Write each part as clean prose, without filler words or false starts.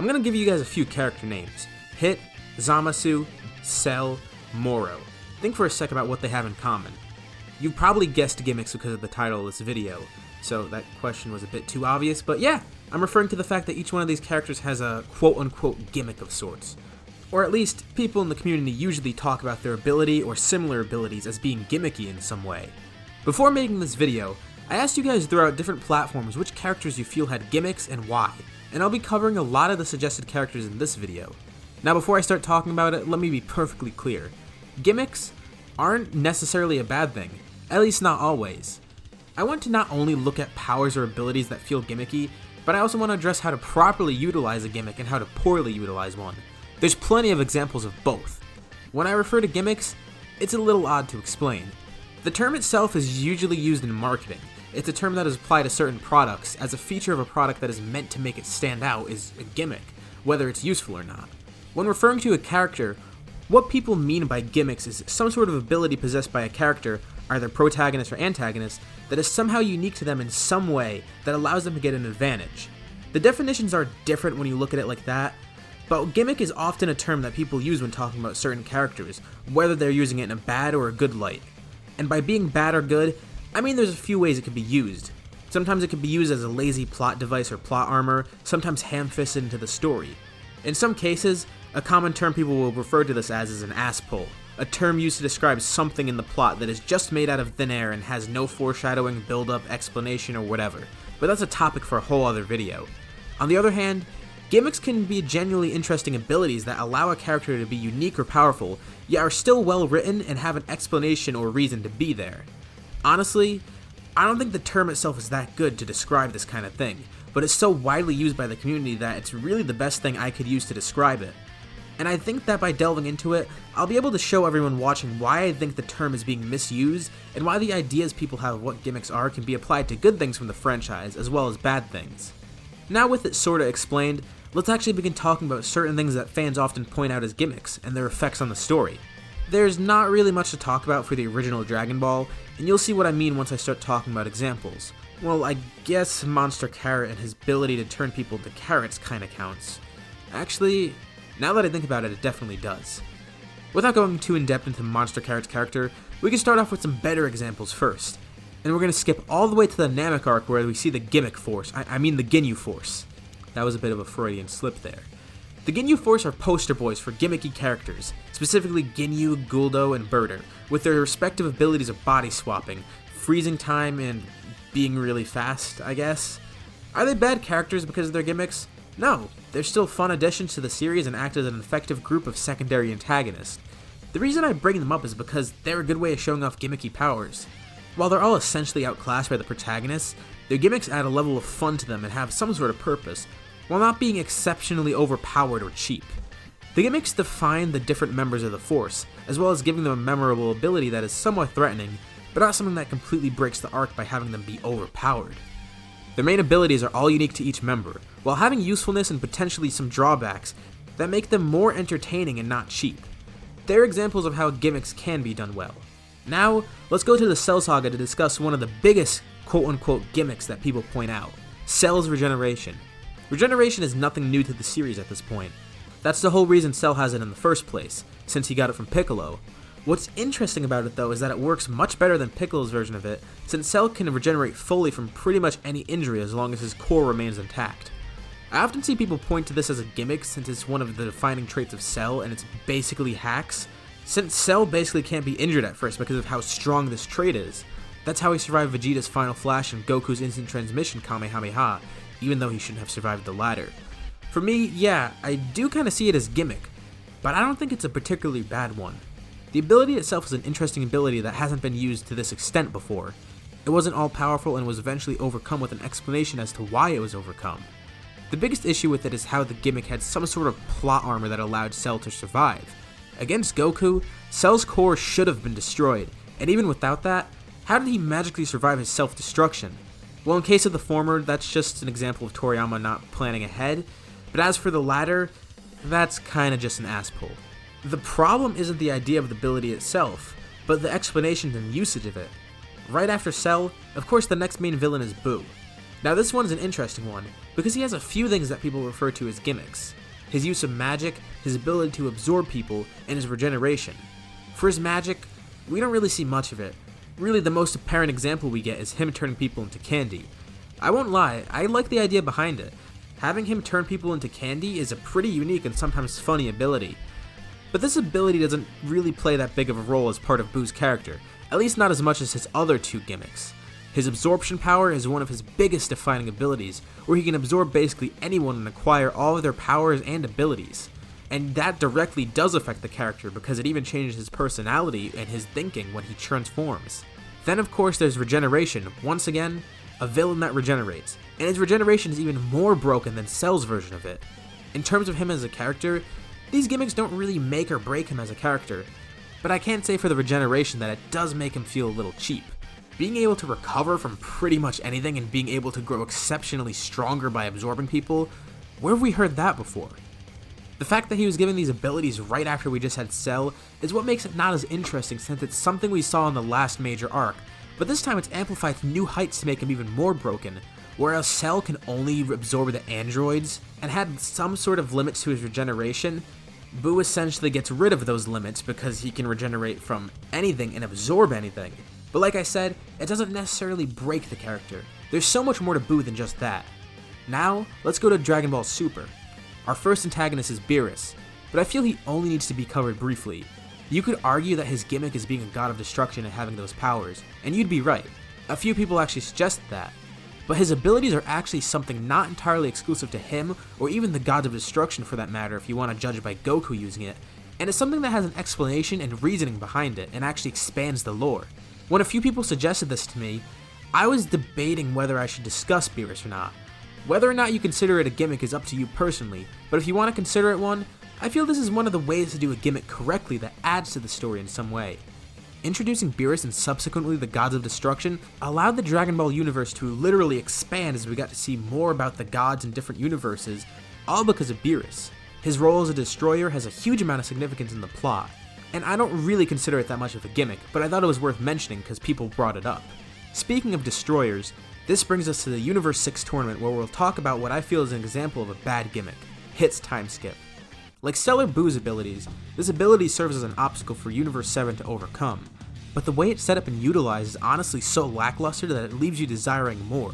I'm going to give you guys a few character names. Hit, Zama Suit, Cell, Moro. Think for a sec about what they have in common. You probably guessed Gimmicks because of the title of this video, so that question was a bit too obvious, but yeah, I'm referring to the fact that each one of these characters has a quote-unquote gimmick of sorts. Or at least, people in the community usually talk about their ability or similar abilities as being gimmicky in some way. Before making this video, I asked you guys throughout different platforms which characters you feel had gimmicks and why, and I'll be covering a lot of the suggested characters in this video. Now before I start talking about it, let me be perfectly clear. Gimmicks aren't necessarily a bad thing, at least not always. I want to not only look at powers or abilities that feel gimmicky, but I also want to address how to properly utilize a gimmick and how to poorly utilize one. There's plenty of examples of both. When I refer to gimmicks, it's a little odd to explain. The term itself is usually used in marketing. It's a term that is applied to certain products, as a feature of a product that is meant to make it stand out is a gimmick, whether it's useful or not. When referring to a character, what people mean by gimmicks is some sort of ability possessed by a character, either protagonist or antagonist, that is somehow unique to them in some way that allows them to get an advantage. The definitions are different when you look at it like that, but gimmick is often a term that people use when talking about certain characters, whether they're using it in a bad or a good light. And by being bad or good, I mean there's a few ways it can be used. Sometimes it can be used as a lazy plot device or plot armor, sometimes ham-fisted into the story. In some cases, a common term people will refer to this as is an ass pull, a term used to describe something in the plot that is just made out of thin air and has no foreshadowing, build-up, explanation, or whatever, but that's a topic for a whole other video. On the other hand, gimmicks can be genuinely interesting abilities that allow a character to be unique or powerful, yet are still well written and have an explanation or reason to be there. Honestly, I don't think the term itself is that good to describe this kind of thing, but it's so widely used by the community that it's really the best thing I could use to describe it. And I think that by delving into it, I'll be able to show everyone watching why I think the term is being misused, and why the ideas people have of what gimmicks are can be applied to good things from the franchise, as well as bad things. Now with it sorta explained, let's actually begin talking about certain things that fans often point out as gimmicks, and their effects on the story. There's not really much to talk about for the original Dragon Ball, and you'll see what I mean once I start talking about examples. Well, I guess Monster Carrot and his ability to turn people into carrots kinda counts. Actually, now that I think about it, it definitely does. Without going too in-depth into Monster Carrot's character, we can start off with some better examples first. And we're going to skip all the way to the Namek arc where we see the Gimmick Force, I mean the Ginyu Force. That was a bit of a Freudian slip there. The Ginyu Force are poster boys for gimmicky characters, specifically Ginyu, Guldo, and Birder, with their respective abilities of body swapping, freezing time, and being really fast, I guess. Are they bad characters because of their gimmicks? No, they're still fun additions to the series and act as an effective group of secondary antagonists. The reason I bring them up is because they're a good way of showing off gimmicky powers. While they're all essentially outclassed by the protagonists, their gimmicks add a level of fun to them and have some sort of purpose, while not being exceptionally overpowered or cheap. The gimmicks define the different members of the Force, as well as giving them a memorable ability that is somewhat threatening, but not something that completely breaks the arc by having them be overpowered. Their main abilities are all unique to each member, while having usefulness and potentially some drawbacks that make them more entertaining and not cheap. They're examples of how gimmicks can be done well. Now, let's go to the Cell Saga to discuss one of the biggest quote-unquote gimmicks that people point out, Cell's Regeneration. Regeneration is nothing new to the series at this point. That's the whole reason Cell has it in the first place, since he got it from Piccolo. What's interesting about it though is that it works much better than Piccolo's version of it, since Cell can regenerate fully from pretty much any injury as long as his core remains intact. I often see people point to this as a gimmick since it's one of the defining traits of Cell and it's basically hacks. Since Cell basically can't be injured at first because of how strong this trait is. That's how he survived Vegeta's Final Flash and Goku's Instant Transmission Kamehameha, even though he shouldn't have survived the latter. For me, yeah, I do kinda see it as gimmick, but I don't think it's a particularly bad one. The ability itself is an interesting ability that hasn't been used to this extent before. It wasn't all powerful and was eventually overcome with an explanation as to why it was overcome. The biggest issue with it is how the gimmick had some sort of plot armor that allowed Cell to survive. Against Goku, Cell's core should have been destroyed, and even without that, how did he magically survive his self-destruction? Well, in case of the former, that's just an example of Toriyama not planning ahead, but as for the latter, that's kinda just an ass pull. The problem isn't the idea of the ability itself, but the explanations and usage of it. Right after Cell, of course the next main villain is Boo. Now this one is an interesting one, because he has a few things that people refer to as gimmicks. His use of magic, his ability to absorb people, and his regeneration. For his magic, we don't really see much of it. Really, the most apparent example we get is him turning people into candy. I won't lie, I like the idea behind it. Having him turn people into candy is a pretty unique and sometimes funny ability. But this ability doesn't really play that big of a role as part of Boo's character, at least not as much as his other two gimmicks. His Absorption Power is one of his biggest defining abilities, where he can absorb basically anyone and acquire all of their powers and abilities. And that directly does affect the character because it even changes his personality and his thinking when he transforms. Then of course there's Regeneration, once again, a villain that regenerates, and his regeneration is even more broken than Cell's version of it. In terms of him as a character, these gimmicks don't really make or break him as a character, but I can't say for the regeneration that it does make him feel a little cheap. Being able to recover from pretty much anything and being able to grow exceptionally stronger by absorbing people, where have we heard that before? The fact that he was given these abilities right after we just had Cell is what makes it not as interesting, since it's something we saw in the last major arc, but this time it's amplified to new heights to make him even more broken. Whereas Cell can only absorb the androids and had some sort of limits to his regeneration, Boo essentially gets rid of those limits because he can regenerate from anything and absorb anything. But like I said, it doesn't necessarily break the character. There's so much more to Boo than just that. Now, let's go to Dragon Ball Super. Our first antagonist is Beerus, but I feel he only needs to be covered briefly. You could argue that his gimmick is being a god of destruction and having those powers, and you'd be right. A few people actually suggest that. But his abilities are actually something not entirely exclusive to him, or even the gods of destruction for that matter if you want to judge by Goku using it, and it's something that has an explanation and reasoning behind it, and actually expands the lore. When a few people suggested this to me, I was debating whether I should discuss Beerus or not. Whether or not you consider it a gimmick is up to you personally, but if you want to consider it one, I feel this is one of the ways to do a gimmick correctly that adds to the story in some way. Introducing Beerus and subsequently the Gods of Destruction allowed the Dragon Ball universe to literally expand as we got to see more about the gods in different universes, all because of Beerus. His role as a destroyer has a huge amount of significance in the plot, and I don't really consider it that much of a gimmick, but I thought it was worth mentioning because people brought it up. Speaking of destroyers, this brings us to the Universe 6 tournament where we'll talk about what I feel is an example of a bad gimmick, Hit's Time Skip. Like Stellar Boo's abilities, this ability serves as an obstacle for Universe 7 to overcome, but the way it's set up and utilized is honestly so lackluster that it leaves you desiring more.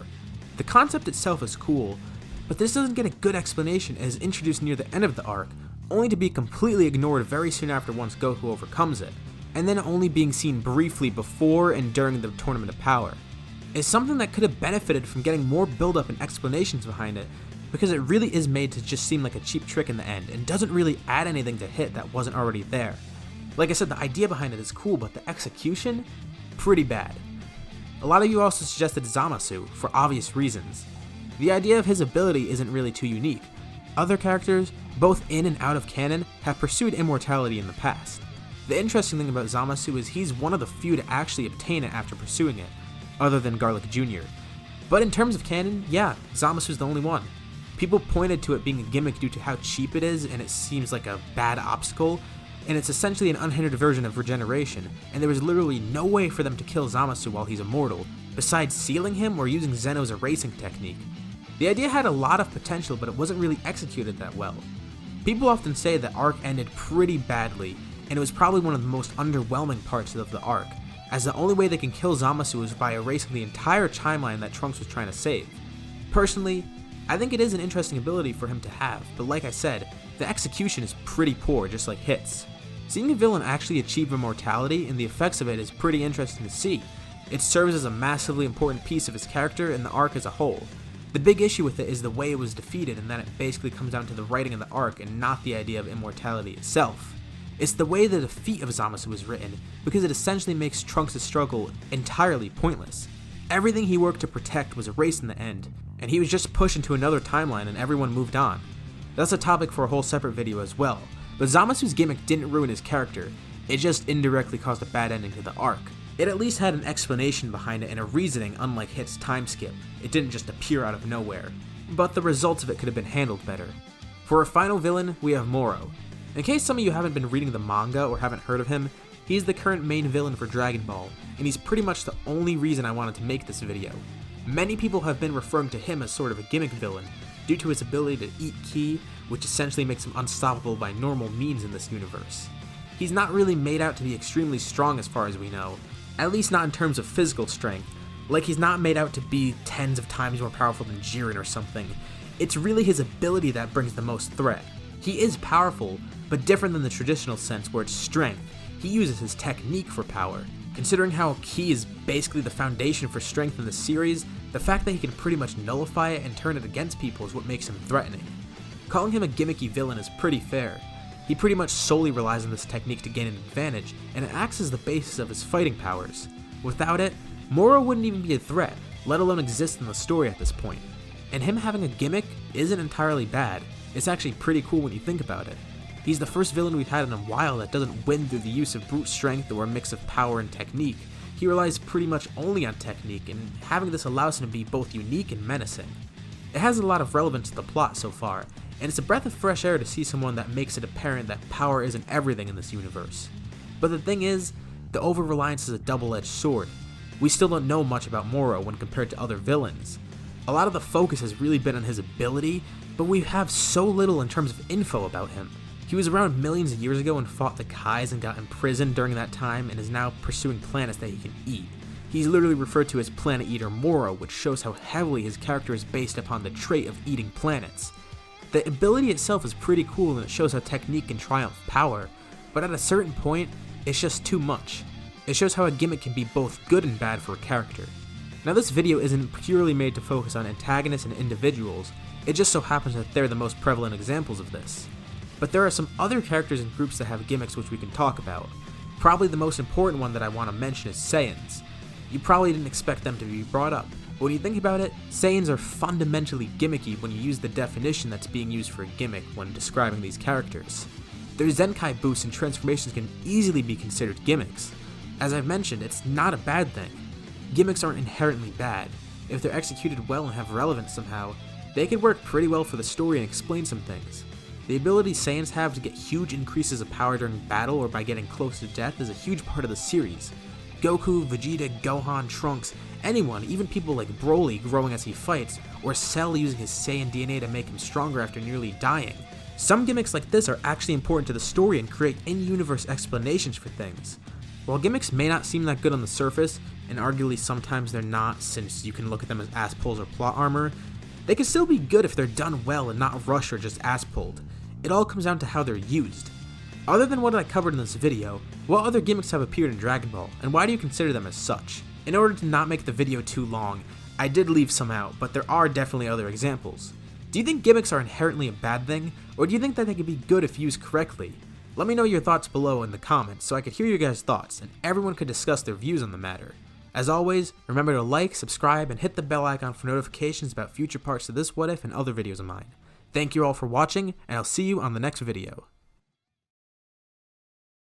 The concept itself is cool, but this doesn't get a good explanation as introduced near the end of the arc, only to be completely ignored very soon after once Goku overcomes it, and then only being seen briefly before and during the Tournament of Power. It's something that could have benefited from getting more build-up and explanations behind it, because it really is made to just seem like a cheap trick in the end, and doesn't really add anything to Hit that wasn't already there. Like I said, the idea behind it is cool, but the execution? Pretty bad. A lot of you also suggested Zama Suit, for obvious reasons. The idea of his ability isn't really too unique. Other characters, both in and out of canon, have pursued immortality in the past. The interesting thing about Zama Suit is he's one of the few to actually obtain it after pursuing it, other than Garlic Jr. But in terms of canon, yeah, Zama Suit's the only one. People pointed to it being a gimmick due to how cheap it is and it seems like a bad obstacle, and it's essentially an unhindered version of Regeneration, and there was literally no way for them to kill Zama Suit while he's immortal, besides sealing him or using Zeno's erasing technique. The idea had a lot of potential, but it wasn't really executed that well. People often say that arc ended pretty badly, and it was probably one of the most underwhelming parts of the arc, as the only way they can kill Zama Suit was by erasing the entire timeline that Trunks was trying to save. Personally, I think it is an interesting ability for him to have, but like I said, the execution is pretty poor, just like Hit's. Seeing a villain actually achieve immortality and the effects of it is pretty interesting to see. It serves as a massively important piece of his character and the arc as a whole. The big issue with it is the way it was defeated, and that it basically comes down to the writing of the arc and not the idea of immortality itself. It's the way the defeat of Zama Suit was written, because it essentially makes Trunks' struggle entirely pointless. Everything he worked to protect was erased in the end, and he was just pushed into another timeline and everyone moved on. That's a topic for a whole separate video as well, but Zama Suit's gimmick didn't ruin his character, it just indirectly caused a bad ending to the arc. It at least had an explanation behind it and a reasoning, unlike Hit's time skip. It didn't just appear out of nowhere, but the results of it could have been handled better. For our final villain, we have Moro. In case some of you haven't been reading the manga or haven't heard of him, he's the current main villain for Dragon Ball, and he's pretty much the only reason I wanted to make this video. Many people have been referring to him as sort of a gimmick villain, due to his ability to eat ki, which essentially makes him unstoppable by normal means in this universe. He's not really made out to be extremely strong as far as we know, at least not in terms of physical strength. Like, he's not made out to be tens of times more powerful than Jiren or something. It's really his ability that brings the most threat. He is powerful, but different than the traditional sense where it's strength. He uses his technique for power. Considering how ki is basically the foundation for strength in the series, the fact that he can pretty much nullify it and turn it against people is what makes him threatening. Calling him a gimmicky villain is pretty fair. He pretty much solely relies on this technique to gain an advantage, and it acts as the basis of his fighting powers. Without it, Moro wouldn't even be a threat, let alone exist in the story at this point. And him having a gimmick isn't entirely bad. It's actually pretty cool when you think about it. He's the first villain we've had in a while that doesn't win through the use of brute strength or a mix of power and technique. He relies pretty much only on technique, and having this allows him to be both unique and menacing. It has a lot of relevance to the plot so far, and it's a breath of fresh air to see someone that makes it apparent that power isn't everything in this universe. But the thing is, the over-reliance is a double-edged sword. We still don't know much about Moro when compared to other villains. A lot of the focus has really been on his ability, but we have so little in terms of info about him. He was around millions of years ago and fought the Kais and got imprisoned during that time and is now pursuing planets that he can eat. He's literally referred to as Planet Eater Moro, which shows how heavily his character is based upon the trait of eating planets. The ability itself is pretty cool and it shows how technique can triumph power, but at a certain point, it's just too much. It shows how a gimmick can be both good and bad for a character. Now, this video isn't purely made to focus on antagonists and individuals, it just so happens that they're the most prevalent examples of this. But there are some other characters and groups that have gimmicks which we can talk about. Probably the most important one that I want to mention is Saiyans. You probably didn't expect them to be brought up, but when you think about it, Saiyans are fundamentally gimmicky when you use the definition that's being used for a gimmick when describing these characters. Their Zenkai boosts and transformations can easily be considered gimmicks. As I've mentioned, it's not a bad thing. Gimmicks aren't inherently bad. If they're executed well and have relevance somehow, they can work pretty well for the story and explain some things. The ability Saiyans have to get huge increases of power during battle or by getting close to death is a huge part of the series. Goku, Vegeta, Gohan, Trunks, anyone, even people like Broly growing as he fights, or Cell using his Saiyan DNA to make him stronger after nearly dying. Some gimmicks like this are actually important to the story and create in-universe explanations for things. While gimmicks may not seem that good on the surface, and arguably sometimes they're not since you can look at them as ass-pulls or plot armor, they can still be good if they're done well and not rushed or just ass-pulled. It all comes down to how they're used. Other than what I covered in this video, what other gimmicks have appeared in Dragon Ball, and why do you consider them as such? In order to not make the video too long, I did leave some out, but there are definitely other examples. Do you think gimmicks are inherently a bad thing, or do you think that they can be good if used correctly? Let me know your thoughts below in the comments so I could hear your guys' thoughts, and everyone could discuss their views on the matter. As always, remember to like, subscribe, and hit the bell icon for notifications about future parts of this What If and other videos of mine. Thank you all for watching, and I'll see you on the next video.